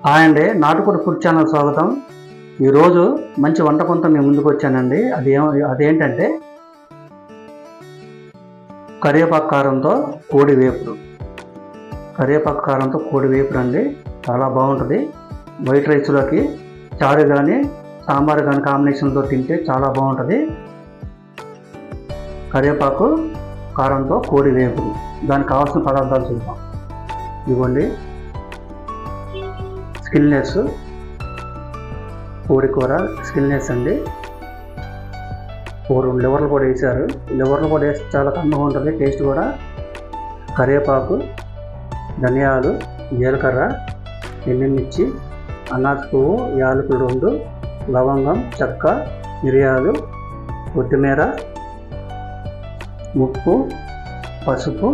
Hi అండి, నాటుకోడి food channel స్వాగతం. ఈరోజు మంచి వంటకంతో మేము ముందుకు వచ్చానండి. అదేంటంటే కరివేపాకు కారంతో కోడి వేపుడు. కరివేపాకు కారంతో కోడి వేపుడు అండి, చాలా బాగుంటుంది. వైట్ రైస్లోకి చారు కానీ సాంబార్ కానీ కాంబినేషన్తో తింటే చాలా బాగుంటుంది. కరివేపాకు కారంతో కోడి వేపుడు. దానికి కావాల్సిన పదార్థాలు చూద్దాం. ఇదిగోండి, స్కిల్నెస్ కోడి కూర, స్కిల్నెస్ అండి. 4 లివర్లు కూడా వేసారు. లివర్లు కూడా వేస్తే చాలా కమ్మగా ఉంటుంది, టేస్ట్ కూడా. కరివేపాకు, ధనియాలు, జీలకర్ర, ఎండుమిర్చి, అనాస పువ్వు, యాలకులు 2, లవంగం, చెక్క, మిరియాలు, కొత్తిమీర, ఉప్పు, పసుపు,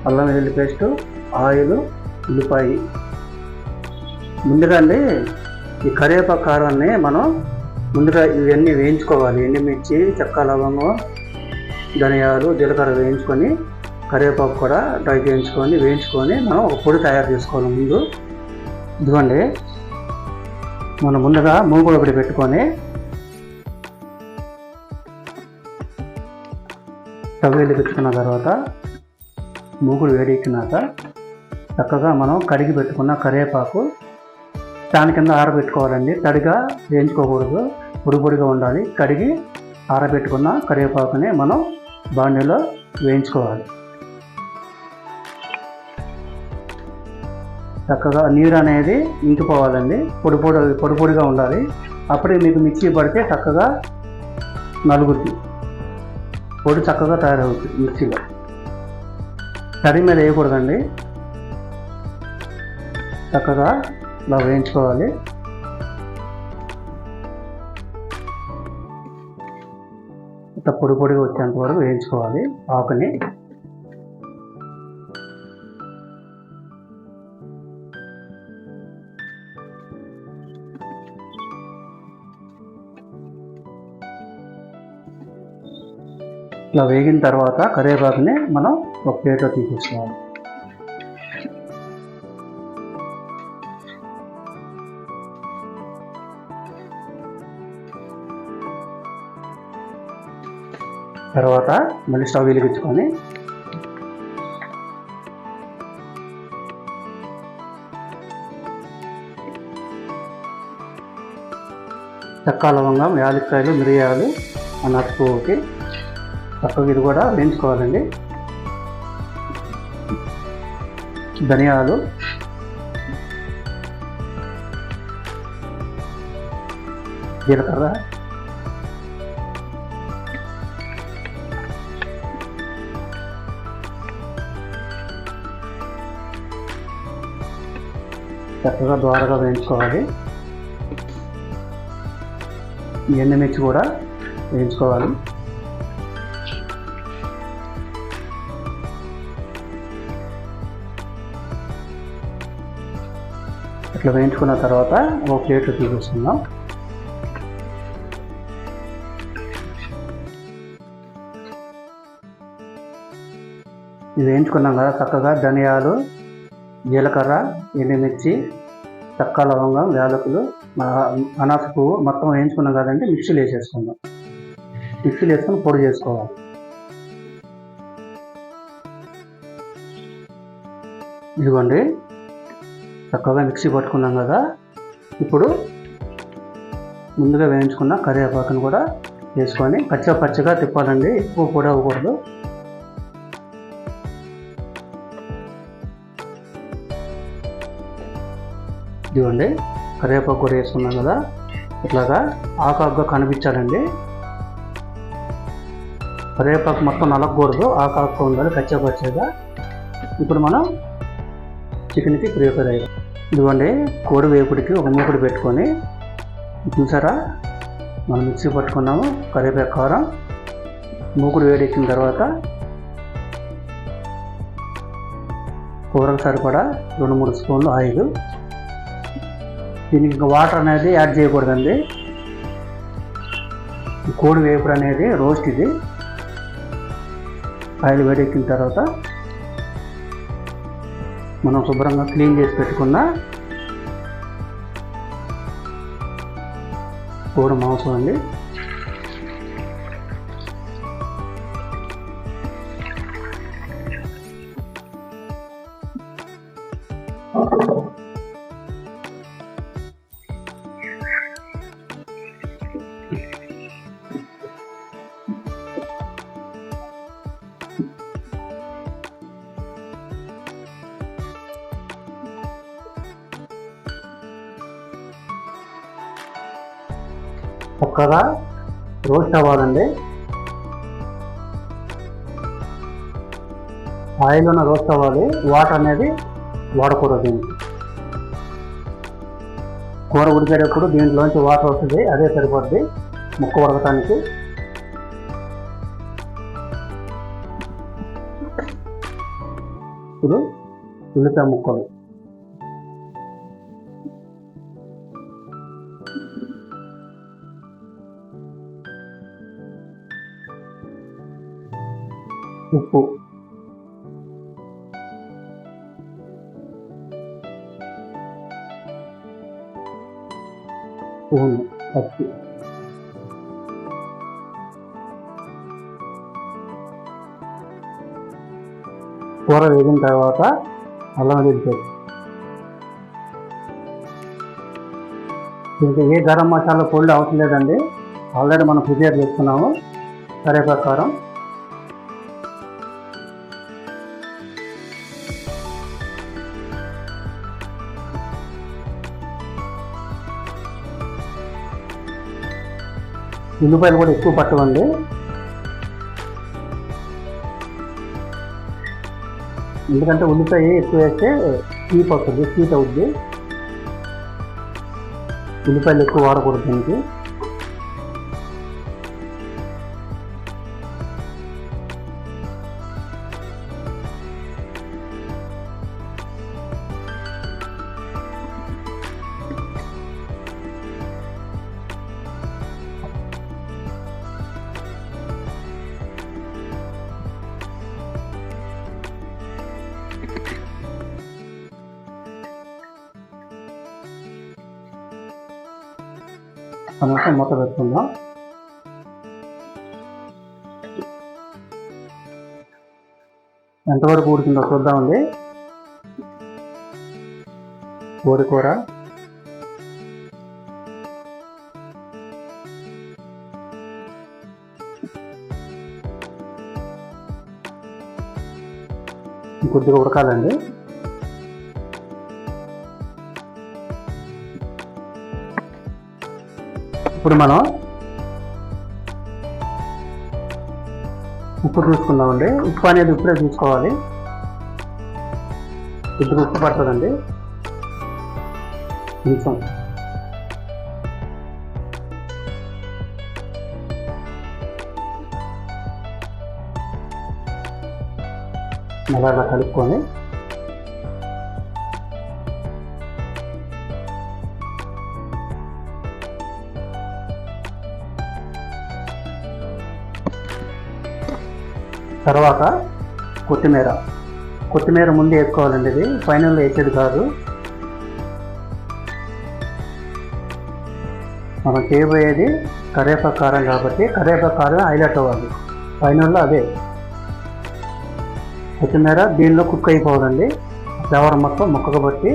అల్లం వెల్లుల్లి పేస్టు, ఆయిల్, ఉల్లిపాయ. ముందుగా అండి ఈ కరివేపాకు కారాన్ని మనం ముందుగా ఇవన్నీ వేయించుకోవాలి. ఎండుమిర్చి, చెక్క, లవంగం, ధనియాలు, జీలకర్ర వేయించుకొని, కరివేపాకు కూడా డ్రై వేయించుకొని మనం ఒక పొడి తయారు చేసుకోవాలి. ముందు ఇదిగోండి, మనం ముందుగా మూగుడు ఒకటి పెట్టుకొని స్టవ్ వెలిగించుకున్న తర్వాత మూగుడు వేడెక్కినాక చక్కగా మనం కడిగి పెట్టుకున్న కరివేపాకు దాని కింద ఆరబెట్టుకోవాలండి. తడిగా వేయించుకోకూడదు, పొడిగా ఉండాలి. కడిగి ఆరబెట్టుకున్న కరివేపాకుని మనం బాండీలో వేయించుకోవాలి. చక్కగా నీరు అనేది ఇంకిపోవాలండి, పొడిగా ఉండాలి. అప్పుడే మీకు మిక్సీ పడితే చక్కగా నలుగుద్ది, పొడి చక్కగా తయారవుతుంది మిక్సీలో. తడి మీద వేయకూడదండి, చక్కగా ఇలా వేయించుకోవాలి. ఇట్లా పొడిగా వచ్చేంత వరకు వేయించుకోవాలి ఆకుని. ఇలా వేగిన తర్వాత కరివేపాకుని మనం ఒక ప్లేట్లో తీసేసుకోవాలి. తర్వాత మళ్ళీ స్టవ్ వెలిగించుకొని చెక్క, లవంగం, యాలక్కాయలు, మిరియాలు, అనాస పువ్వుకి చక్కగా ఇది కూడా వేయించుకోవాలండి. ధనియాలు, జీలకర్ర, చక్కగా ద్వారగా వేయించుకోవాలి. ఎండుమిర్చి కూడా వేయించుకోవాలి. ఇట్లా వేయించుకున్న తర్వాత ఒక ప్లేట్లో తీసేసుకుందాం. ఇది వేయించుకున్నాం కదా, చక్కగా ధనియాలు, జీలకర్ర, ఎండుమిర్చి, చెక్క, లవంగం, యాలకులు, అనాస పువ్వు మొత్తం వేయించుకున్నాం కదండి. మిక్సీలో వేసేసుకుందాం. మిక్సీలో వేసుకొని పొడి చేసుకోవాలి. ఇదిగోండి, చక్కగా మిక్సీ పట్టుకున్నాం కదా. ఇప్పుడు ముందుగా వేయించుకున్న కరివేపాకును కూడా వేసుకొని పచ్చిగా తిప్పాలండి, ఎక్కువ పొడి అవ్వకూడదు. ఇదిగోండి, కరివేపాకు కూడా వేసుకున్నాం కదా. ఇట్లాగా ఆకుగా కనిపించాలండి. కరివేపాకు మొత్తం నలగకూడదు, ఆకు ఉండాలి, పచ్చిగా. ఇప్పుడు మనం చికెన్కి ప్రిపేర్ అయ్యాం. ఇదిగోండి, కోడి వేపుడికి ఒక మూకుడు పెట్టుకొని, చూసారా, మనం మిక్సీ పట్టుకున్నాము కరివేపాకు కారం. మూకుడు వేడెక్కిన తర్వాత కూరకు సరిపడా 2-3 స్పూన్లు ఆయిల్. దీనికి ఇంకా వాటర్ అనేది యాడ్ చేయకూడదండి. కోడి వేపుడు అనేది రోస్ట్. ఇది ఆయిల్ వేడెక్కిన తర్వాత మనం శుభ్రంగా క్లీన్ చేసి పెట్టుకున్న కోడి మాంసం అండి. చక్కగా రోస్ట్ అవ్వాలండి. ఆయిల్లోనే రోస్ట్ అవ్వాలి. వాటర్ అనేది వాడకూడదు. దీనికి కూర ఉడికేటప్పుడు దీంట్లోంచి వాటర్ వస్తుంది, అదే సరిపోద్ది ముక్క ఉడకటానికి. ఇప్పుడు ఉల్లిపాయ ముక్కలు, ఉప్పు, స్పూన్ పచ్చి, కూర వేగిన తర్వాత అల్లం వెల్లుల్లి పేస్ట్. ఇంకా ఏ గరం మసాలా పొడి అవసరం లేదండి, ఆల్రెడీ మనం ప్రిపేర్ చేసుకున్నాము. కరివేపాకు, కారం, ఉల్లిపాయలు కూడా ఎక్కువ పట్టవండి. ఎందుకంటే ఉల్లిపాయ ఎక్కువ వేస్తే స్వీట్ వస్తుంది, స్వీట్ అవుద్ది. ఉల్లిపాయలు ఎక్కువ వాడకూడదు దీనికి. టమాటా మూత పెట్టుకుందాం. ఎంతవరకు ఉడికిందో చూద్దామండి. కోడి కూర కొద్దిగా ఉడకాలండి. ఇప్పుడు మనం ఉప్పు చూసుకుందామండి. ఉప్పు అనేది ఇప్పుడే చూసుకోవాలి. ఇప్పుడు ఉప్పు పడుతుందండి కొంచెం. అలాగా కలుపుకొని తర్వాత కొత్తిమీర ముందు వేసుకోవాలండి. ఇది ఫైనల్లో వేసేది కాదు. మనం చేయబోయేది కరివేపాకు కారం కాబట్టి కరివేపాకు కారం హైలైట్ అవ్వాలి ఫైనల్లో. అదే కొత్తిమీర దీనిలో కుక్ అయిపోవాలండి. ఫ్లేవర్ మొత్తం ముక్కకు బట్టి.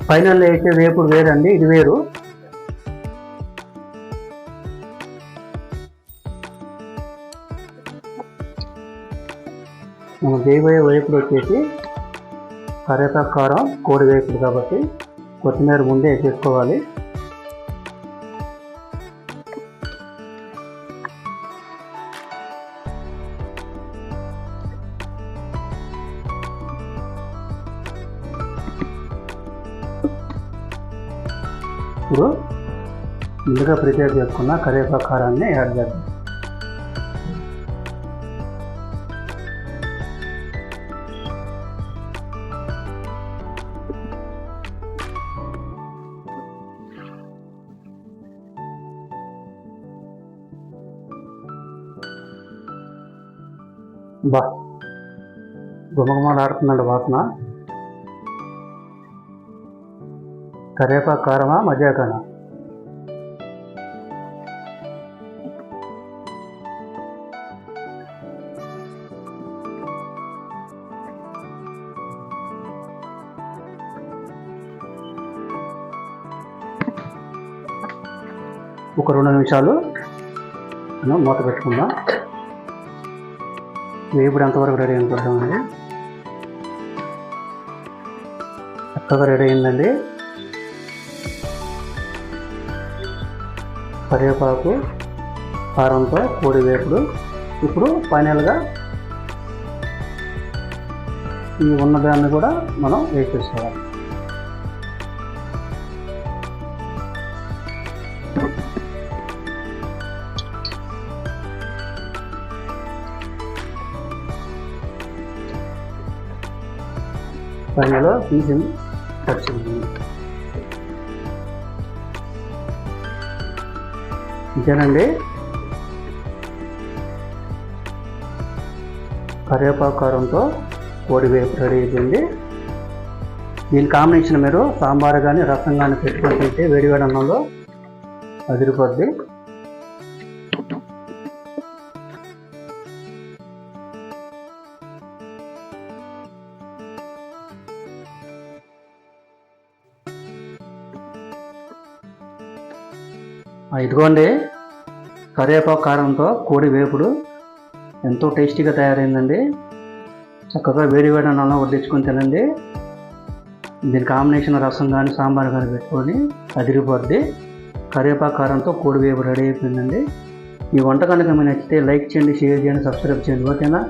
ఫైనల్లో వేసే వేపుడు వేరండి, ఇది వేరు. మనం చేయబోయే వేపుడు వచ్చేసి కరివేపాకు కారం కోడి వేపుడు కాబట్టి కొత్తిమీర ముందే వేసేసుకోవాలి. ఇప్పుడు ముందుగా ప్రిపేర్ చేసుకున్న కరివేపాకు కారాన్ని యాడ్ చేద్దాం. గుమగుమలాడుతుందండి వాసన. కరివేపాకు కారమా మజాకానా? ఒక 2 నిమిషాలు మనం మూత పెట్టుకుందాం. వేపుడు ఎంతవరకు రెడీ అని చూద్దామండి. చక్కగా రెడీ అయిందండి. కరివేపాకు కారంతో కోడి వేపుడు. ఇప్పుడు ఫైనల్గా ఈ ఉన్నదాన్ని కూడా మనం వేసేసుకోవాలి. పైనలో తీసి వచ్చింది. ఇంకేనండి, కరివేపాకు కారంతో కోడి వేపు రెడీ అయిపోయింది. దీని కాంబినేషన్ మీరు సాంబార్ కానీ రసం కానీ పెట్టుకొని తింటే వేడివేడి అన్నంలో అదిరిపోద్ది. ఇదిగోండి, కరివేపాకు కారంతో కోడి వేపుడు ఎంతో టేస్టీగా తయారైందండి. చక్కగా వేడివేడి అన్నంలో వడ్డించుకొని తినండి. దీని కాంబినేషన్ రసం కానీ సాంబార్ కానీ పెట్టుకొని అదిరిపోద్ది. కరివేపాకు కారంతో కోడి వేపుడు రెడీ అయిపోయిందండి. ఈ వంట కనుక మీకు నచ్చితే లైక్ చేయండి, షేర్ చేయండి, సబ్స్క్రైబ్ చేయండి. ఓకేనా?